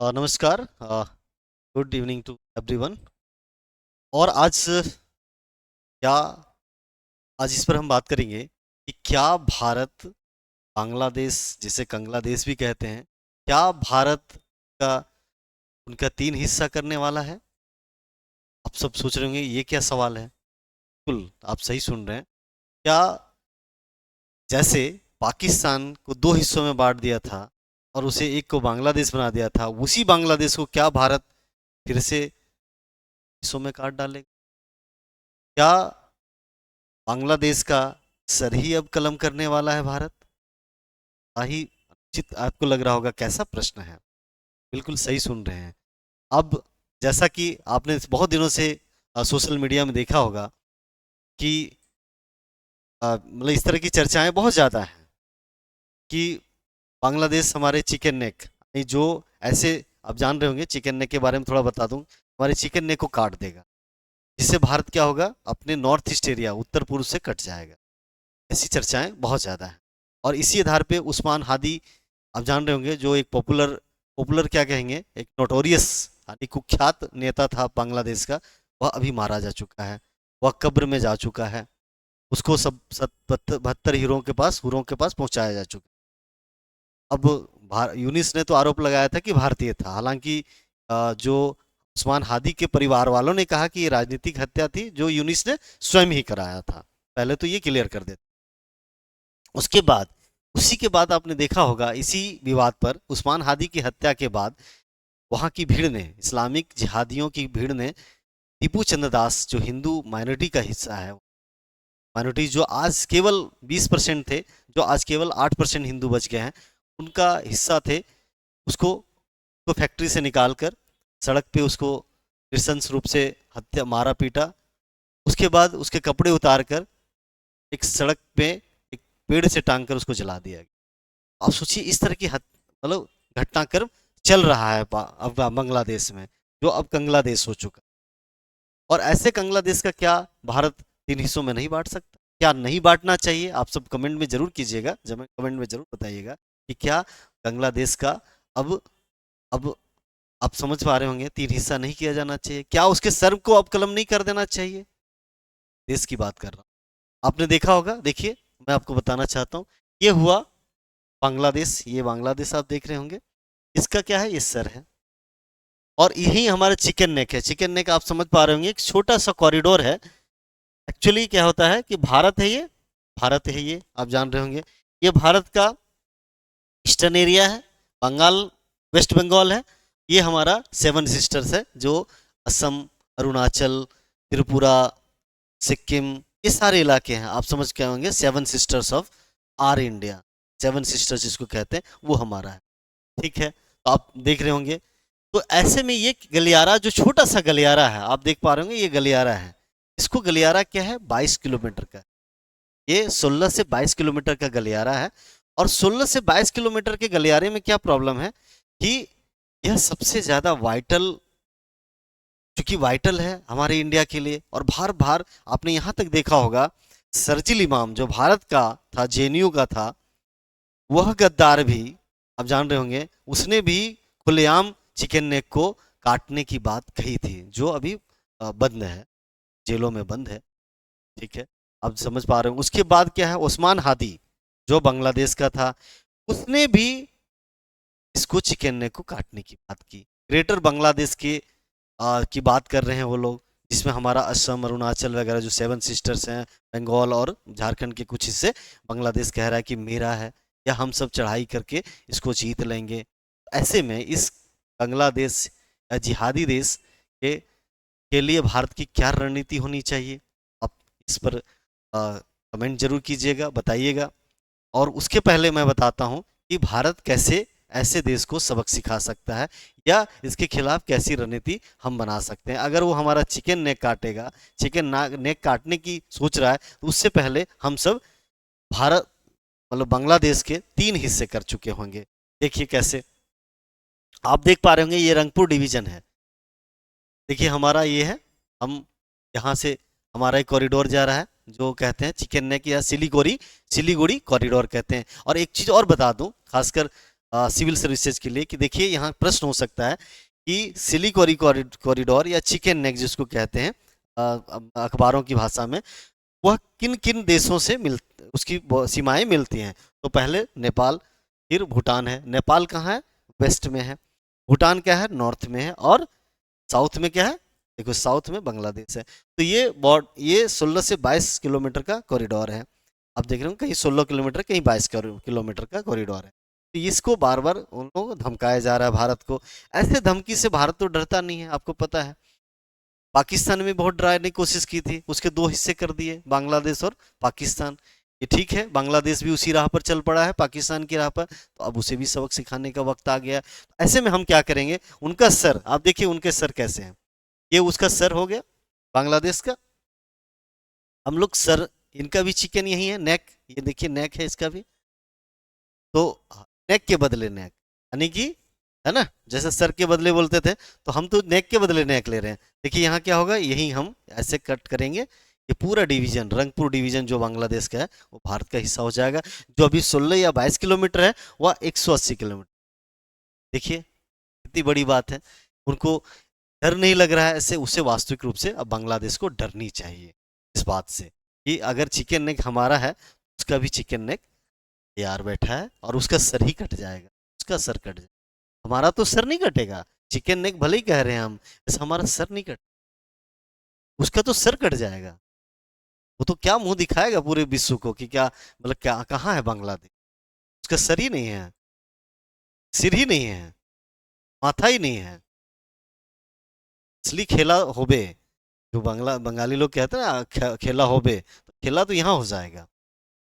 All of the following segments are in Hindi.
नमस्कार। Good evening to everyone. और क्या आज इस पर हम बात करेंगे कि क्या भारत बांग्लादेश, जिसे कंगलादेश भी कहते हैं, क्या भारत का उनका तीन हिस्सा करने वाला है? आप सब सोच रहे होंगे ये क्या सवाल है। बिल्कुल आप सही सुन रहे हैं। क्या जैसे पाकिस्तान को दो हिस्सों में बांट दिया था और उसे एक को बांग्लादेश बना दिया था, उसी बांग्लादेश को क्या भारत फिर से हिस्सों में काट डालेगा? क्या बांग्लादेश का सर ही अब कलम करने वाला है भारत? ही चित आपको लग रहा होगा कैसा प्रश्न है। बिल्कुल सही सुन रहे हैं। अब जैसा कि आपने बहुत दिनों से सोशल मीडिया में देखा होगा कि मतलब इस तरह की चर्चाएं बहुत ज़्यादा हैं कि बांग्लादेश हमारे चिकन नेक, नहीं जो ऐसे, आप जान रहे होंगे चिकन नेक के बारे में थोड़ा बता दूं, हमारे चिकन नेक को काट देगा, जिससे भारत क्या होगा, अपने नॉर्थ ईस्ट एरिया उत्तर पूर्व से कट जाएगा। ऐसी चर्चाएं बहुत ज़्यादा हैं। और इसी आधार पे उस्मान हादी, आप जान रहे होंगे, जो एक पॉपुलर पॉपुलर क्या कहेंगे, एक नोटोरियस यानी कुख्यात नेता था बांग्लादेश का, वह अभी मारा जा चुका है। वह कब्र में जा चुका है। उसको सब 72 हीरों के पास पहुंचाया जा चुका है। अब यूनिस ने तो आरोप लगाया था कि भारतीय था, हालांकि जो उस्मान हादी के परिवार वालों ने कहा कि ये राजनीतिक हत्या थी जो यूनिस ने स्वयं ही कराया था। पहले तो ये क्लियर कर देते। उसके बाद, उसी के बाद आपने देखा होगा, इसी विवाद पर उस्मान हादी की हत्या के बाद वहां की भीड़ ने, इस्लामिक जिहादियों की भीड़ ने, टीपू चंद्र दास जो हिंदू माइनॉरिटी का हिस्सा है, माइनॉरिटी जो आज केवल 20% थे, जो आज केवल 8% हिंदू बच गए हैं, उनका हिस्सा थे, उसको फैक्ट्री से निकालकर सड़क पे उसको नृशंस रूप से हत्या, मारा पीटा। उसके बाद उसके कपड़े उतार कर एक सड़क पे एक पेड़ से टांग कर उसको जला दिया गया। आप सोचिए इस तरह की मतलब घटनाक्रम चल रहा है अब बांग्लादेश में, जो अब कंगलादेश हो चुका। और ऐसे कंगलादेश का क्या भारत तीन हिस्सों में नहीं बांट सकता? क्या नहीं बांटना चाहिए? आप सब कमेंट में जरूर कीजिएगा, जब कमेंट में जरूर बताइएगा कि क्या बांग्लादेश का अब आप समझ पा रहे होंगे, तीन हिस्सा नहीं किया जाना चाहिए? क्या उसके सर्व को अब कलम नहीं कर देना चाहिए? देश की बात कर रहा हूँ। आपने देखा होगा, देखिए मैं आपको बताना चाहता हूँ, ये हुआ बांग्लादेश, ये बांग्लादेश आप देख रहे होंगे, इसका क्या है, ये सर है। और यही हमारा चिकन नेक है। चिकन नेक आप समझ पा रहे होंगे, एक छोटा सा कॉरिडोर है। एक्चुअली क्या होता है कि भारत है ये, भारत है ये, आप जान रहे होंगे, ये भारत का ईस्टर्न एरिया है। बंगाल, वेस्ट बंगाल है। ये हमारा सेवन सिस्टर्स है, जो असम, अरुणाचल, त्रिपुरा, सिक्किम, ये सारे इलाके हैं। आप समझ के होंगे, seven sisters of R India, seven sisters जिसको कहते हैं, वो हमारा है। ठीक है, तो आप देख रहे होंगे। तो ऐसे में ये गलियारा, जो छोटा सा गलियारा है, आप देख पा रहे होंगे, ये गलियारा है। इसको गलियारा क्या है, 22 किलोमीटर का। ये 16 से 22 किलोमीटर का गलियारा है। और 16 से 22 किलोमीटर के गलियारे में क्या प्रॉब्लम है कि यह सबसे ज्यादा वाइटल, चूंकि वाइटल है हमारे इंडिया के लिए। और बार बार आपने यहां तक देखा होगा, शर्जिल इमाम जो भारत का था, जेएनयू का था, वह गद्दार भी, आप जान रहे होंगे, उसने भी खुलेआम चिकन नेक को काटने की बात कही थी, जो अभी बंद है, जेलों में बंद है। ठीक है, आप समझ पा रहे हो। उसके बाद क्या है, उस्मान हादी जो बांग्लादेश का था, उसने भी इसको चिकन नेक को काटने की बात की। ग्रेटर बांग्लादेश की बात कर रहे हैं वो लोग, जिसमें हमारा असम, अरुणाचल वगैरह जो सेवन सिस्टर्स हैं, बंगाल और झारखंड के कुछ हिस्से, बांग्लादेश कह रहा है कि मेरा है, या हम सब चढ़ाई करके इसको जीत लेंगे। ऐसे में इस बांग्लादेश या जिहादी देश के लिए भारत की क्या रणनीति होनी चाहिए? आप इस पर कमेंट जरूर कीजिएगा, बताइएगा। और उसके पहले मैं बताता हूं कि भारत कैसे ऐसे देश को सबक सिखा सकता है, या इसके खिलाफ कैसी रणनीति हम बना सकते हैं। अगर वो हमारा चिकन नेक काटेगा, नेक काटने की सोच रहा है, तो उससे पहले हम सब भारत, मतलब बांग्लादेश के तीन हिस्से कर चुके होंगे। देखिए कैसे, आप देख पा रहे होंगे, ये रंगपुर डिवीजन है। देखिए हमारा ये है, हम यहाँ से हमारा एक कॉरिडोर जा रहा है, जो कहते हैं चिकन नेक या सिलीगुड़ी, सिलीगुड़ी कॉरिडोर कहते हैं। और एक चीज़ और बता दूं, खासकर सिविल सर्विसेज के लिए कि देखिए यहाँ प्रश्न हो सकता है कि सिलिकोरी कॉरिडोर या चिकन नेक जिसको कहते हैं अखबारों की भाषा में, वह किन किन देशों से उसकी सीमाएं मिलती हैं। तो पहले नेपाल, फिर भूटान है। नेपाल कहाँ है? वेस्ट में है। भूटान क्या है? नॉर्थ में है। और साउथ में क्या है? देखो साउथ में बांग्लादेश है। तो ये 16 से 22 किलोमीटर का कॉरिडोर है। आप देख रहे हो कहीं 16 किलोमीटर कहीं 22 किलोमीटर का कॉरिडोर है। तो इसको बार बार उन लोगों को धमकाया जा रहा है भारत को। ऐसे धमकी से भारत तो डरता नहीं है, आपको पता है। पाकिस्तान में बहुत डराने की कोशिश की थी, उसके दो हिस्से कर दिए, बांग्लादेश और पाकिस्तान। ये ठीक है, बांग्लादेश भी उसी राह पर चल पड़ा है, पाकिस्तान की राह पर, तो अब उसे भी सबक सिखाने का वक्त आ गया। ऐसे में हम क्या करेंगे? उनका सर, आप देखिए उनके सर कैसे हैं। ये उसका सर हो गया बांग्लादेश का। हम लोग सर, इनका भी चिकन यही है, नेक। ये देखिए नेक है इसका भी। तो नेक के बदले नेक, यानी कि, है ना, जैसे सर के बदले बोलते थे, तो हम तो नेक के बदले नेक ले रहे हैं। देखिए यहाँ क्या होगा, यही हम ऐसे कट करेंगे, ये पूरा डिवीजन, रंगपुर डिवीजन जो बांग्लादेश का है वो भारत का हिस्सा हो जाएगा। जो अभी 16 या 22 किलोमीटर है वह 180 किलोमीटर। देखिए कितनी बड़ी बात है। उनको डर नहीं लग रहा है ऐसे, उसे वास्तविक रूप से अब बांग्लादेश को डरनी चाहिए इस बात से कि अगर चिकन नेक हमारा है, उसका भी चिकन नेक तैयार बैठा है और उसका सर ही कट जाएगा। उसका सर कट जाएगा, हमारा तो सर नहीं कटेगा। चिकन नेक भले ही कह रहे हैं हम, ऐसा हमारा सर नहीं कट, उसका तो सर कट जाएगा। वो तो क्या मुंह दिखाएगा पूरे विश्व को कि क्या, मतलब क्या, कहाँ है बांग्लादेश? उसका सर ही नहीं है, सिर ही नहीं है, माथा ही नहीं है। असली खेला होबे, जो बंगाली लोग कहते हैं ना, खेला होबे, तो खेला तो यहाँ हो जाएगा।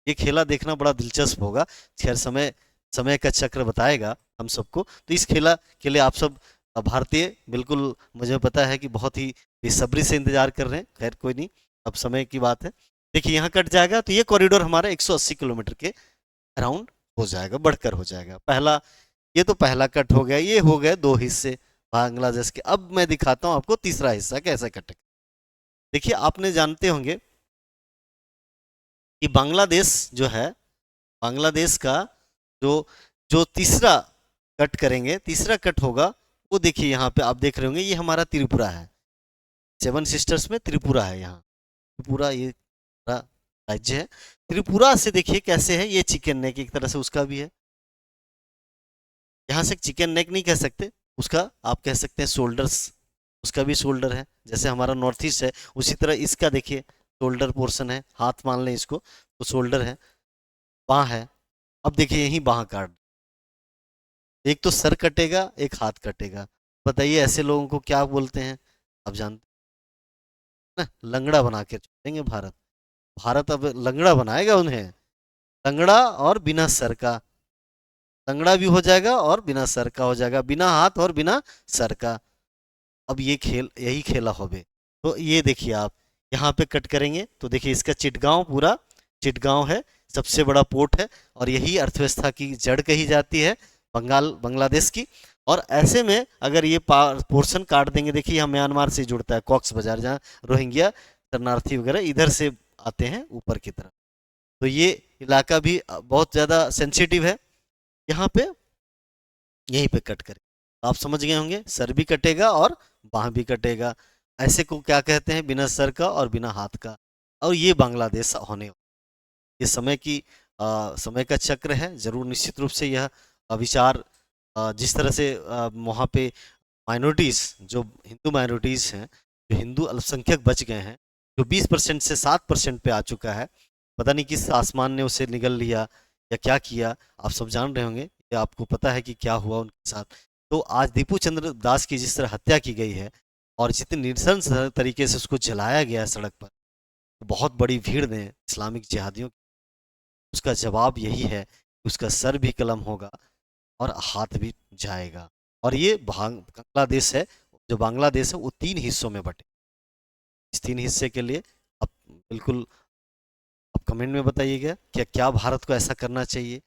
ये खेला देखना बड़ा दिलचस्प होगा। खैर समय समय का चक्र बताएगा हम सबको। तो इस खेला के लिए आप सब भारतीय बिल्कुल, मुझे पता है कि बहुत ही बेसब्री से इंतजार कर रहे हैं। खैर कोई नहीं, अब समय की बात है। देखिए यहाँ कट जाएगा तो ये कॉरिडोर हमारा 180 किलोमीटर के अराउंड हो जाएगा, बढ़कर हो जाएगा। पहला, ये तो पहला कट हो गया। ये हो गए दो हिस्से बांग्लादेश के। अब मैं दिखाता हूँ आपको तीसरा हिस्सा कैसे कटे। देखिए आपने जानते होंगे कि बांग्लादेश जो है, बांग्लादेश का जो जो तीसरा कट करेंगे, तीसरा कट होगा, वो देखिए यहाँ पे आप देख रहे होंगे, ये हमारा त्रिपुरा है। सेवन सिस्टर्स में त्रिपुरा है यहाँ। त्रिपुरा ये हमारा राज्य है। त्रिपुरा से देखिए कैसे है, ये चिकन नेक एक तरह से उसका भी है। यहाँ से चिकन नेक नहीं कह सकते, उसका आप कह सकते हैं शोल्डर्स। उसका भी शोल्डर है, जैसे हमारा नॉर्थ ईस्ट है उसी तरह इसका देखिए शोल्डर पोर्शन है, हाथ मान लें इसको तो शोल्डर है। बाह है, अब देखिए यही बाह काट, एक तो सर कटेगा एक हाथ कटेगा। बताइए ऐसे लोगों को क्या बोलते हैं? आप जानते हैं ना, लंगड़ा बना के छोड़ेंगे भारत। भारत अब लंगड़ा बनाएगा उन्हें, लंगड़ा और बिना सर का। लंगड़ा भी हो जाएगा और बिना सर का हो जाएगा, बिना हाथ और बिना सर का। अब ये खेल, यही खेला होबे। तो ये देखिए आप यहाँ पे कट करेंगे तो देखिए इसका चिटगांव, पूरा चिटगांव है, सबसे बड़ा पोर्ट है और यही अर्थव्यवस्था की जड़ कही जाती है बांग्लादेश की। और ऐसे में अगर ये पोर्शन काट देंगे, देखिए यहाँ म्यांमार से जुड़ता है, कॉक्स बाजार, जहाँ रोहिंग्या शरणार्थी वगैरह इधर से आते हैं ऊपर की तरफ। तो ये इलाका भी बहुत ज़्यादा सेंसिटिव है। यहाँ पे यहीं पे कट करें, आप समझ गए होंगे, सर भी कटेगा और बाह भी कटेगा। ऐसे को क्या कहते हैं? बिना सर का और बिना हाथ का। और ये बांग्लादेश होने, ये समय की समय का चक्र है। जरूर निश्चित रूप से यह विचार, जिस तरह से वहाँ पे माइनॉरिटीज़, जो हिंदू माइनॉरिटीज़ हैं, जो हिंदू अल्पसंख्यक बच गए हैं, जो 20% से 7% पे आ चुका है, पता नहीं किस आसमान ने उसे निगल लिया या क्या किया, आप सब जान रहे होंगे, या आपको पता है कि क्या हुआ उनके साथ। तो आज दीपू चंद्र दास की जिस तरह हत्या की गई है और जितनी नृशंस तरीके से उसको जलाया गया है सड़क पर, बहुत बड़ी भीड़ ने, इस्लामिक जिहादियों, उसका जवाब यही है कि उसका सर भी कलम होगा और हाथ भी जाएगा। और ये बांग्लादेश है, जो बांग्लादेश है वो 3 हिस्सों में बटे। इस 3 हिस्से के लिए अब बिल्कुल आप कमेंट में बताइएगा क्या क्या भारत को ऐसा करना चाहिए,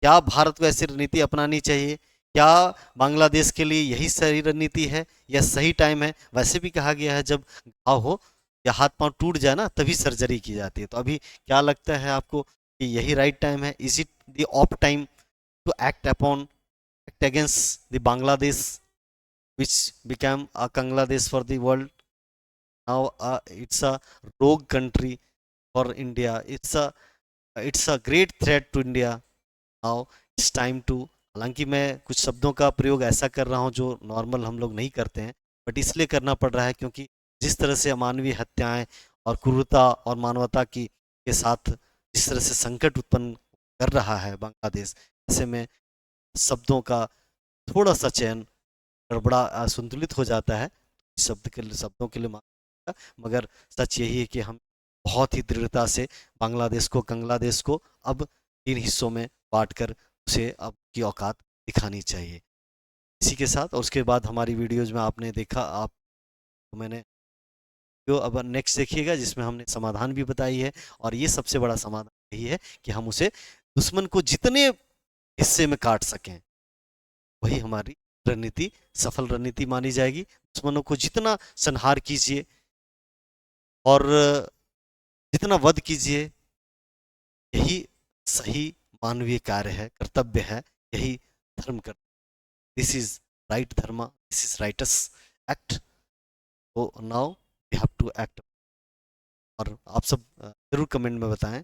क्या भारत को ऐसी रणनीति अपनानी चाहिए, क्या बांग्लादेश के लिए यही सही रणनीति है या सही टाइम है? वैसे भी कहा गया है जब घाव हो या हाथ पांव टूट जाए ना, तभी सर्जरी की जाती है। तो अभी क्या लगता है आपको कि यही राइट टाइम है? Is it the of time to act upon act against the Bangladesh, which became a Bangladesh for the world. Now it's a rogue country for India. It's a great threat to India. Now it's time to, हालांकि मैं कुछ शब्दों का प्रयोग ऐसा कर रहा हूं जो नॉर्मल हम लोग नहीं करते हैं, बट इसलिए करना पड़ रहा है क्योंकि जिस तरह से अमानवीय हत्याएं और क्रूरता और मानवता की के साथ जिस तरह से संकट उत्पन्न कर रहा है बांग्लादेश, ऐसे में शब्दों का थोड़ा सा चयन गड़बड़ा असंतुलित हो जाता है। शब्दों के लिए मगर सच यही है कि हम बहुत ही दृढ़ता से बांग्लादेश को अब 3 हिस्सों में बांटकर उसे अब की औकात दिखानी चाहिए। इसी के साथ और उसके बाद हमारी वीडियोज में आपने देखा, आप मैंने जो अब नेक्स्ट देखिएगा जिसमें हमने समाधान भी बताई है, और ये सबसे बड़ा समाधान यही है कि हम उसे दुश्मन को जितने हिस्से में काट सकें वही हमारी रणनीति सफल रणनीति मानी जाएगी। दुश्मनों को जितना संहार कीजिए और जितना वध कीजिए, यही सही मानवीय कार्य है, कर्तव्य है, यही धर्म कर, this is right dharma, this is righteous act. तो now we have to act. और आप सब जरूर कमेंट में बताएं